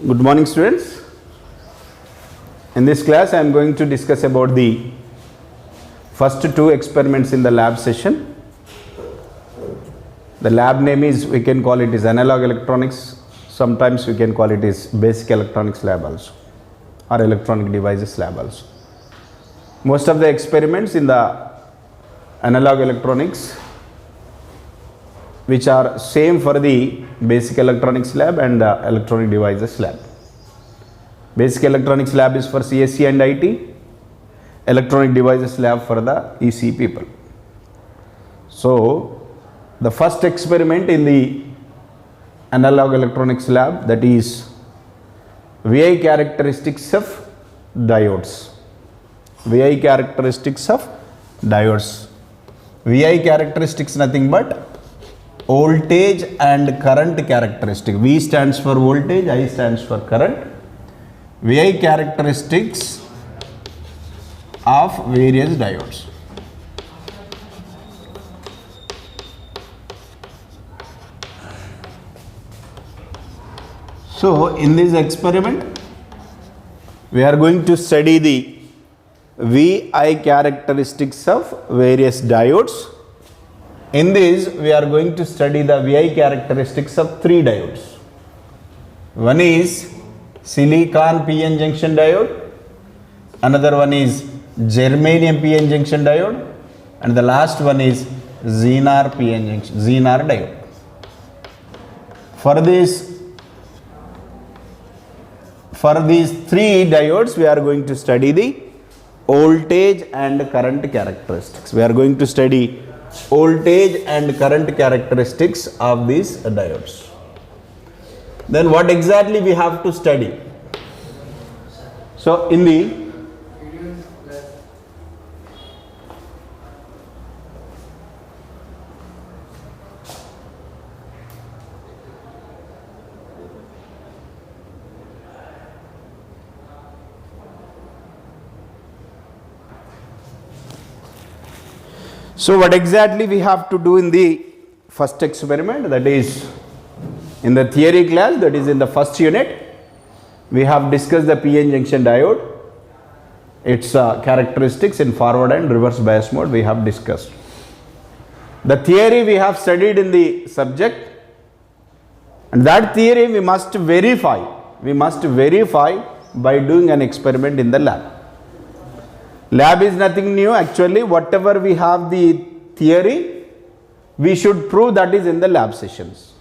Good morning, students. In this class I am going to discuss about the first two experiments in the lab session. The lab name is, we can call it is analog electronics, sometimes we can call it is basic electronics lab also, or electronic devices lab also. Most of the experiments in the analog electronics which are same for the basic electronics lab and the electronic devices lab. Basic electronics lab is for CSE and IT, electronic devices lab for the EC people. So the first experiment in the analog electronics lab, that is VI characteristics of diodes. VI characteristics of diodes. VI characteristics nothing but voltage and current characteristic. V stands for voltage, I stands for current. VI characteristics of various diodes. So in this experiment we are going to study the VI characteristics of various diodes. In this we are going to study the VI characteristics of three diodes. One is silicon PN junction diode, another one is germanium PN junction diode, and the last one is Zener PN junction, Zener diode. For these three diodes we are going to study the voltage and current characteristics. We are going to study voltage and current characteristics of these diodes. Then what exactly we have to study? So what exactly we have to do in the first experiment, that is in the theory class, that is in the first unit, we have discussed the PN junction diode, its characteristics in forward and reverse bias mode we have discussed. The theory we have studied in the subject, and that theory we must verify by doing an experiment in the lab. Lab is nothing new, actually whatever we have the theory we should prove that is in the lab sessions.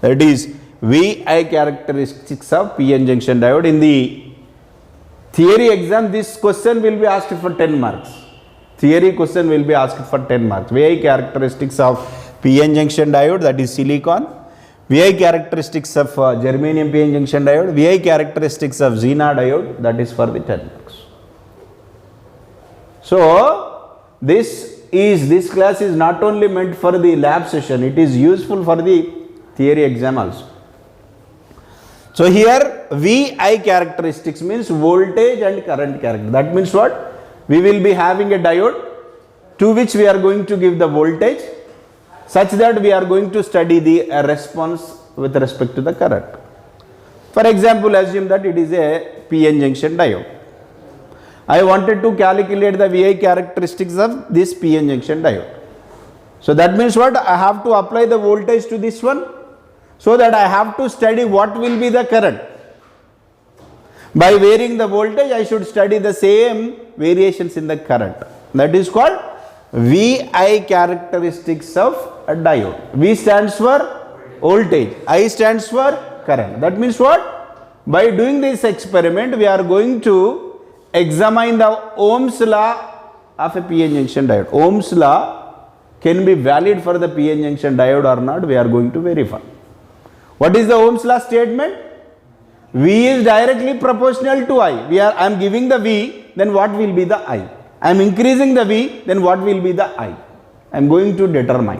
That is VI characteristics of PN junction diode. In the theory exam this question will be asked for 10 marks. Theory question will be asked for 10 marks. VI characteristics of PN junction diode, that is silicon. VI characteristics of germanium PN junction diode. VI characteristics of Zener diode, that is for the 10 marks. So this class is not only meant for the lab session, it is useful for the theory exam also. So here VI characteristics means voltage and current character. That means what? We will be having a diode to which we are going to give the voltage such that we are going to study the response with respect to the current. For example, assume that it is a PN junction diode. I wanted to calculate the VI characteristics of this PN junction diode. So that means what? I have to apply the voltage to this one, so that I have to study what will be the current. By varying the voltage, I should study the same variations in the current. That is called VI characteristics of a diode. V stands for voltage, I stands for current. That means what? By doing this experiment, we are going to examine the Ohm's law of a PN junction diode. Ohm's law can be valid for the PN junction diode or not, we are going to verify. What is the Ohm's law statement? V is directly proportional to I. I am giving the V, then what will be the I? I am increasing the V, then what will be the I? I am going to determine.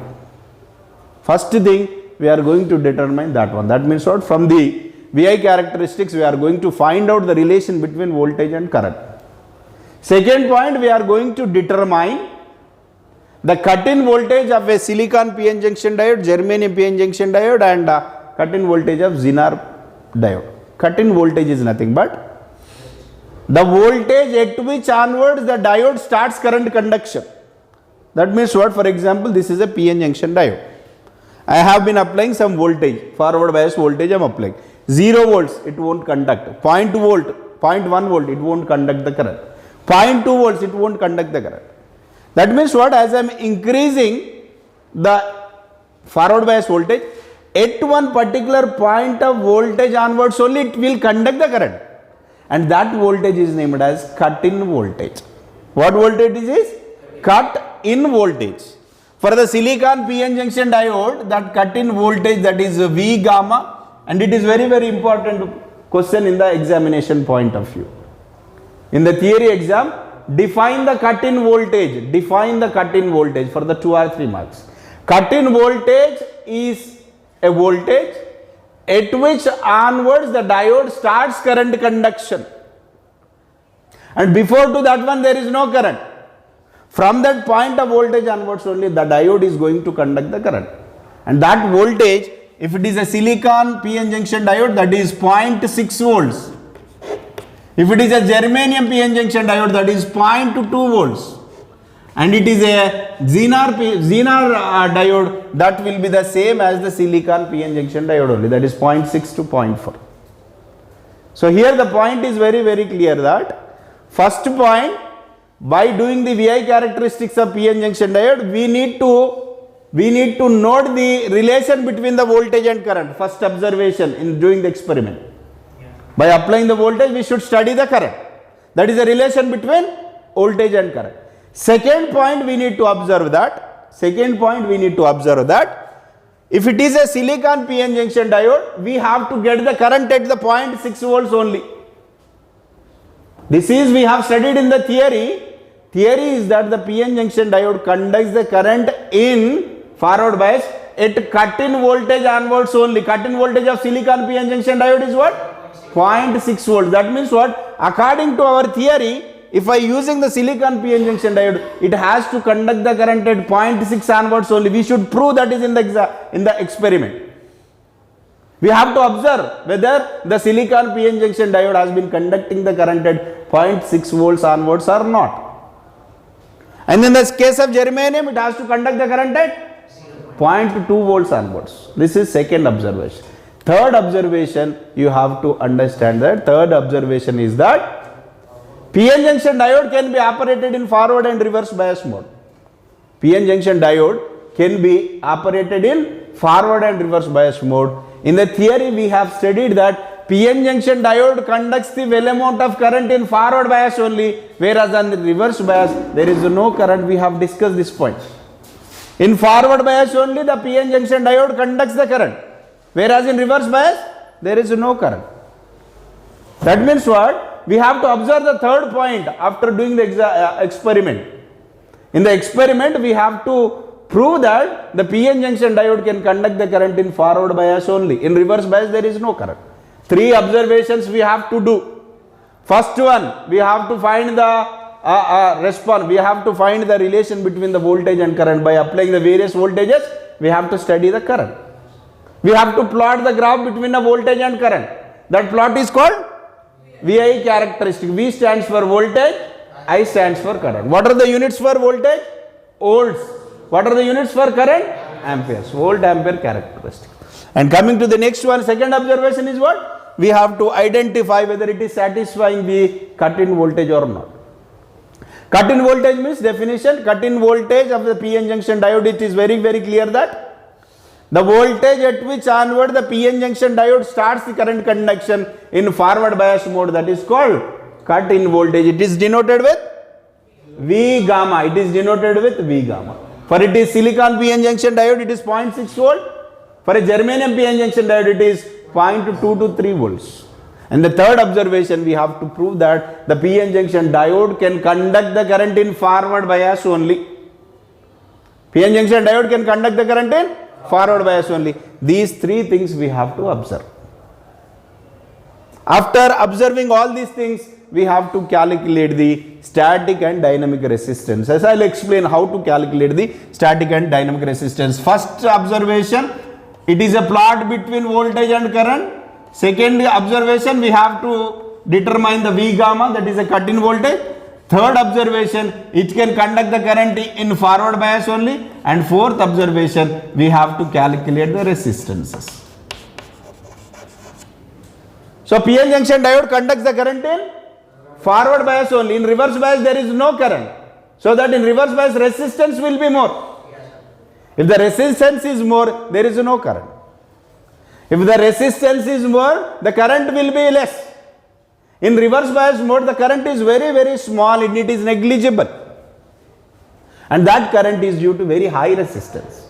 First thing, we are going to determine that one. That means what? From the VI characteristics, we are going to find out the relation between voltage and current. Second point, we are going to determine the cut-in voltage of a silicon PN junction diode, germanium PN junction diode, and cut-in voltage of Zener diode. cut in voltage is nothing but the voltage at which onwards the diode starts current conduction. That means what? For example, this is a PN junction diode. I have been applying some voltage, forward bias voltage I am applying. 0 volts, it won't conduct. 0.2 volt, 0.1 volt, it won't conduct the current. 0.2 volts, it won't conduct the current. That means what? As I am increasing the forward bias voltage, at one particular point of voltage onwards only it will conduct the current. And that voltage is named as cut-in voltage. What voltage is this? Cut-in voltage. For the silicon PN junction diode, that cut-in voltage, that is V gamma, and it is very, very important question in the examination point of view. In the theory exam, define the cut-in voltage. Define the cut-in voltage for the 2 or 3 marks. Cut-in voltage is a voltage at which onwards the diode starts current conduction, and before to that one there is no current. From that point of voltage onwards only the diode is going to conduct the current, and that voltage, if it is a silicon PN junction diode, that is 0.6 volts. If it is a germanium PN junction diode, that is 0.2 volts. And it is a Zener diode, that will be the same as the silicon PN junction diode only, that is 0.6 to 0.4. So here the point is very, very clear that first point, by doing the VI characteristics of PN junction diode, we need to note the relation between the voltage and current. First observation in doing the experiment. By applying the voltage, we should study the current. That is the relation between voltage and current. Second point we need to observe that. If it is a silicon PN junction diode, we have to get the current at the 0.6 volts only. This is we have studied in the theory. Theory is that the PN junction diode conducts the current in forward bias at cut-in voltage onwards only. Cut-in voltage of silicon PN junction diode is what? 0.6 volts. That means what? According to our theory, if I using the silicon PN junction diode, it has to conduct the current at 0.6 onwards only. We should prove that is in the experiment. We have to observe whether the silicon PN junction diode has been conducting the current at 0.6 volts onwards or not. And in the case of germanium, it has to conduct the current at 0.2 volts onwards. This is second observation. Third observation, you have to understand that. Third observation is that PN junction diode can be operated in forward and reverse bias mode. PN junction diode can be operated in forward and reverse bias mode. In the theory, we have studied that PN junction diode conducts the well amount of current in forward bias only, whereas on the reverse bias, there is no current. We have discussed this point. In forward bias only, the PN junction diode conducts the current, whereas in reverse bias, there is no current. That means what? We have to observe the third point after doing the experiment. In the experiment, we have to prove that the PN junction diode can conduct the current in forward bias only. In reverse bias, there is no current. 3 observations we have to do. First one, we have to find the response. We have to find the relation between the voltage and current. By applying the various voltages, we have to study the current. We have to plot the graph between the voltage and current. That plot is called VI characteristic. V stands for voltage, I stands for current. What are the units for voltage? Volts. What are the units for current? Amperes. Volt ampere characteristic. And coming to the next one, second observation is what? We have to identify whether it is satisfying the cut-in voltage or not. Cut-in voltage means definition. Cut-in voltage of the PN junction diode, it is very, very clear that the voltage at which onward the PN junction diode starts the current conduction in forward bias mode, that is called cut-in voltage. It is denoted with V gamma. It is denoted with V gamma. For it is silicon PN junction diode, it is 0.6 volt. For a germanium PN junction diode, it is 0.2 to 3 volts. And the third observation, we have to prove that the PN junction diode can conduct the current in forward bias only. PN junction diode can conduct the current in forward bias only. These 3 things we have to observe. After observing all these things, we have to calculate the static and dynamic resistance. As I will explain how to calculate the static and dynamic resistance. First observation, it is a plot between voltage and current. Second observation, we have to determine the V gamma, that is a cut-in voltage. Third observation, it can conduct the current in forward bias only. And fourth observation, we have to calculate the resistances. So PN junction diode conducts the current in forward bias only. In reverse bias there is no current. So that in reverse bias resistance will be more. If the resistance is more, there is no current. If the resistance is more, the current will be less. In reverse bias mode, the current is very, very small and it is negligible. And that current is due to very high resistance.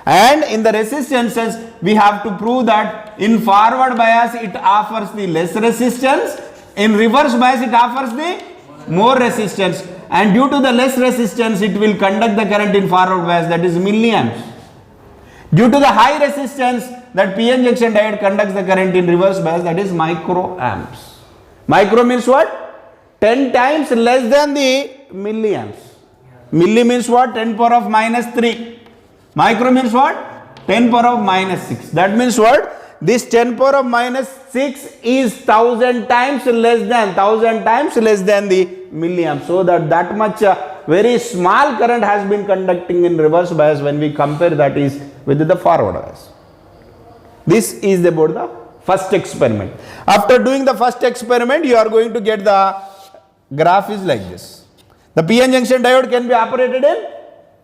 And in the resistances, we have to prove that in forward bias, it offers the less resistance. In reverse bias, it offers the more resistance. And due to the less resistance, it will conduct the current in forward bias, that is milliamps. Due to the high resistance, that PN junction diode conducts the current in reverse bias, that is microamps. Micro means what? 10 times less than the milliamps. Milli means what? 10 power of minus 3. Micro means what? 10 power of minus 6. That means what? This 10 power of minus 6 is 1000 times less than the milliamp. So that much very small current has been conducting in reverse bias when we compare that is with the forward bias. This is about the first experiment. After doing the first experiment, you are going to get the graph is like this. The PN junction diode can be operated in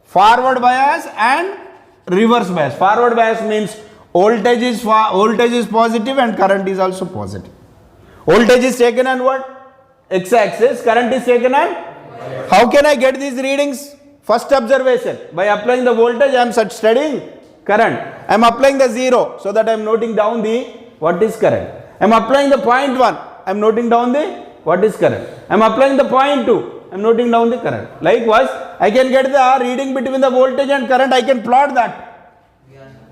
forward bias and reverse bias. Forward bias means voltage is positive and current is also positive. Voltage is taken on what? X-axis. Current is taken on? How can I get these readings? First observation. By applying the voltage, I am studying current. I am applying the 0 so that I am noting down the what is current. I am applying the 0.1. I am noting down the what is current. I am applying the 0.2. I am noting down the current. Likewise, I can get the reading between the voltage and current. I can plot that.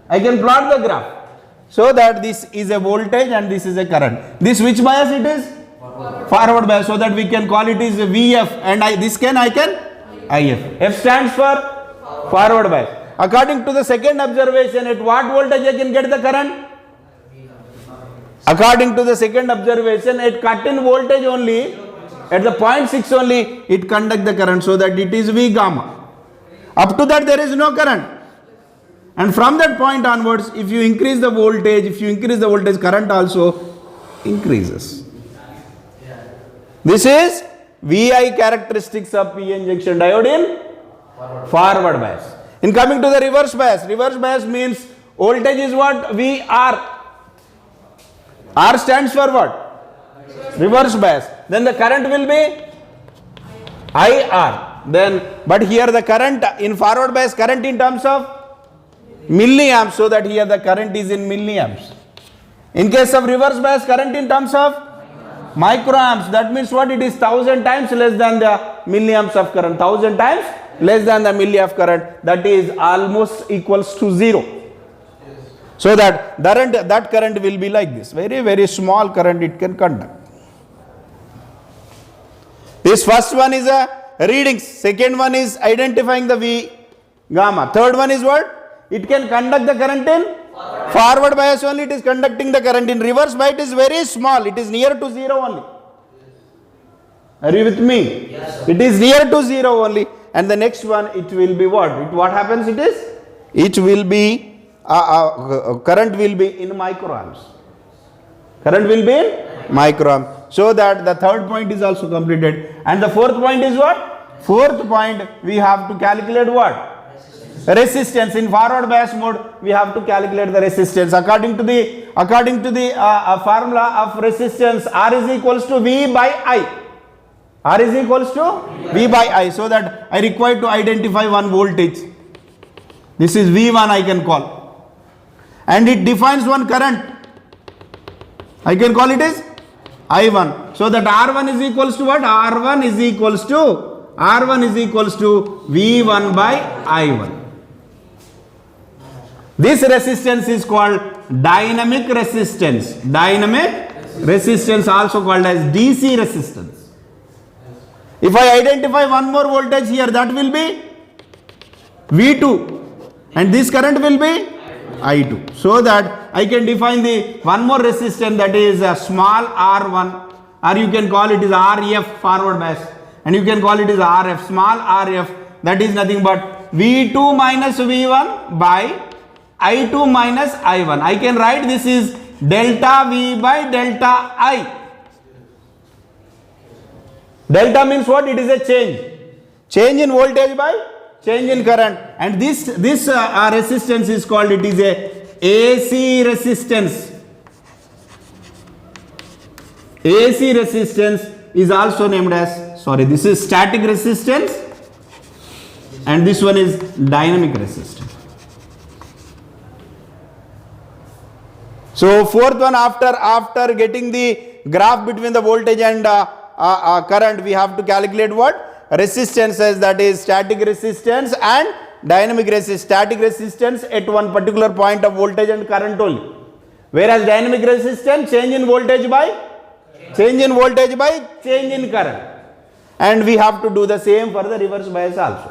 I can plot the graph. So that this is a voltage and this is a current. This which bias it is? Forward bias. So that we can call it is VF and I can IF. F stands for forward bias. According to the second observation, at what voltage I can get the current? According to the second observation, at cut-in voltage only, at the 0.6 only, it conduct the current, so that it is V gamma. Up to that there is no current. And from that point onwards, if you increase the voltage, current also increases. This is VI characteristics of PN junction diode in forward bias. In coming to the reverse bias means voltage is what? VR. R stands for what? Reverse bias. Then the current will be IR. But here the current in forward bias, current in terms of milliamps, so that here the current is in milliamps. In case of reverse bias, current in terms of microamps. That means what? It is 1000 times less than the milliamps of current. 1000 times less than the milli of current. That is almost equals to 0. So that current will be like this. Very, very small current it can conduct. This first one is a readings. Second one is identifying the V gamma. Third one is what? It can conduct the current in forward bias only. It is conducting the current. In reverse bias it is very small. It is near to 0 only. Are you with me? Yes, it is near to 0 only. And the next one, it will be what? What happens it is? It will be current will be in microamps. Current will be in microamps. So that the third point is also completed. And the fourth point is what? Fourth point, we have to calculate what? Resistance. In forward bias mode, we have to calculate the resistance. According to the formula of resistance, R is equals to V by I. R is equals to V by I. So that I require to identify one voltage. This is V1 I can call. And it defines one current. I can call it as I1. So that R1 is equals to what? R1 is equals to V1 by I1. This resistance is called dynamic resistance. Dynamic resistance also called as DC resistance. If I identify one more voltage here, that will be V2 and this current will be I2. So that I can define the one more resistance, that is small r1, or you can call it is Rf, forward bias, and you can call it is Rf, small Rf, that is nothing but V2 minus V1 by I2 minus I1. I can write this is delta V by delta I. Delta means what? It is a change in voltage by change in current, and this resistance is called, it is a AC resistance. AC resistance is also named as, sorry, this is static resistance and this one is dynamic resistance. So fourth one, after getting the graph between the voltage and current, we have to calculate what? Resistances, that is static resistance and dynamic resistance. Static resistance at one particular point of voltage and current only, whereas dynamic resistance change in voltage by change in current. And we have to do the same for the reverse bias also.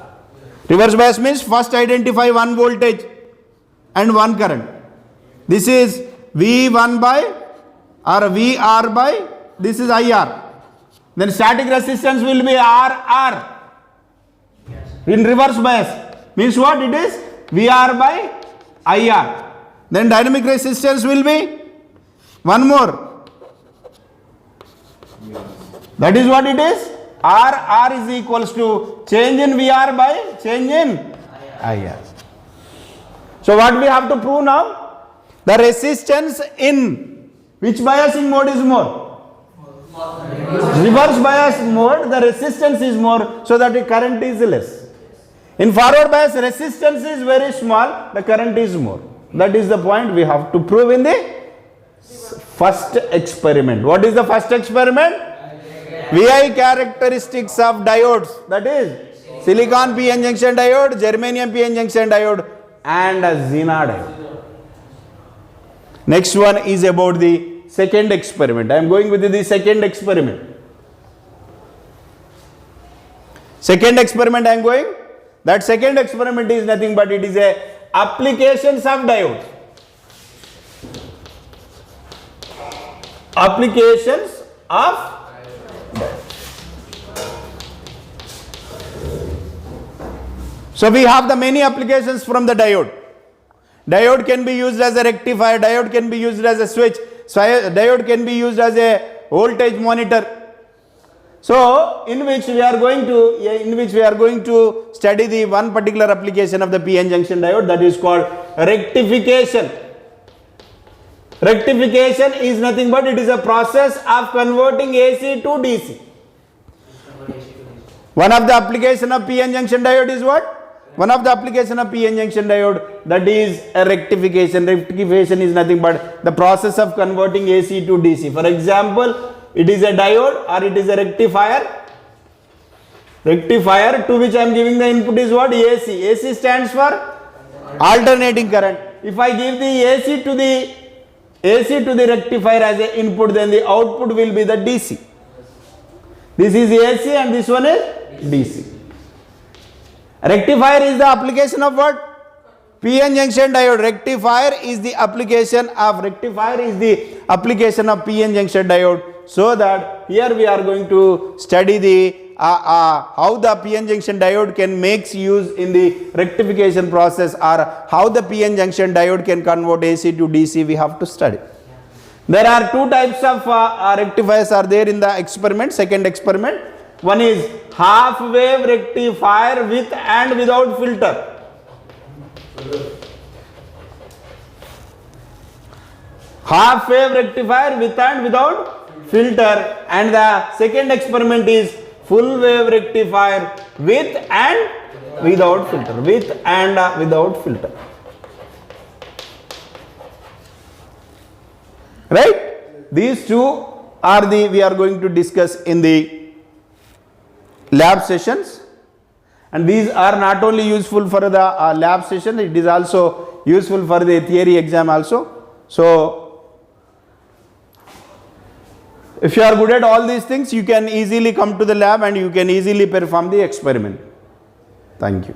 Reverse bias means first identify one voltage and one current. This is V1 by or VR by, this is IR. Then static resistance will be RR. In reverse bias means what? It is VR by IR. Then dynamic resistance will be one more. That is what it is. RR is equals to change in VR by change in IR. So what we have to prove now? The resistance in which biasing mode is more? Reverse bias mode, the resistance is more, so that the current is less. In forward bias, resistance is very small, the current is more. That is the point we have to prove in the first experiment. What is the first experiment? VI characteristics of diodes, that is silicon PN junction diode, germanium PN junction diode and a Zener diode. Next one is about the second experiment. I am going with the second experiment. Second experiment I am going. That second experiment is nothing but it is a applications of diodes. Applications of So we have the many applications from the diode. Diode can be used as a rectifier, diode can be used as a switch, diode can be used as a voltage monitor. So in which we are going to study the one particular application of the PN junction diode, that is called rectification. Rectification is nothing but it is a process of converting AC to DC. One of the application of PN junction diode is what? One of the application of PN junction diode, that is a rectification. Rectification is nothing but the process of converting AC to DC. For example, it is a diode or it is a rectifier. Rectifier to which I am giving the input is what? AC. AC stands for alternating current. If I give the AC to the rectifier as an input, then the output will be the DC. This is AC and this one is DC. Rectifier is the application of what? PN junction diode. Rectifier is the application of PN junction diode. So that here we are going to study the how the PN junction diode can make use in the rectification process, or how the PN junction diode can convert AC to DC. We have to study. There are two types of rectifiers are there in the experiment, second experiment. One is half wave rectifier with and without filter. Half wave rectifier with and without filter, and the second experiment is full wave rectifier with and without filter. With and without filter. Right? These two are the we are going to discuss in the lab sessions, and these are not only useful for the lab session, it is also useful for the theory exam also. So if you are good at all these things, you can easily come to the lab and you can easily perform the experiment. Thank you.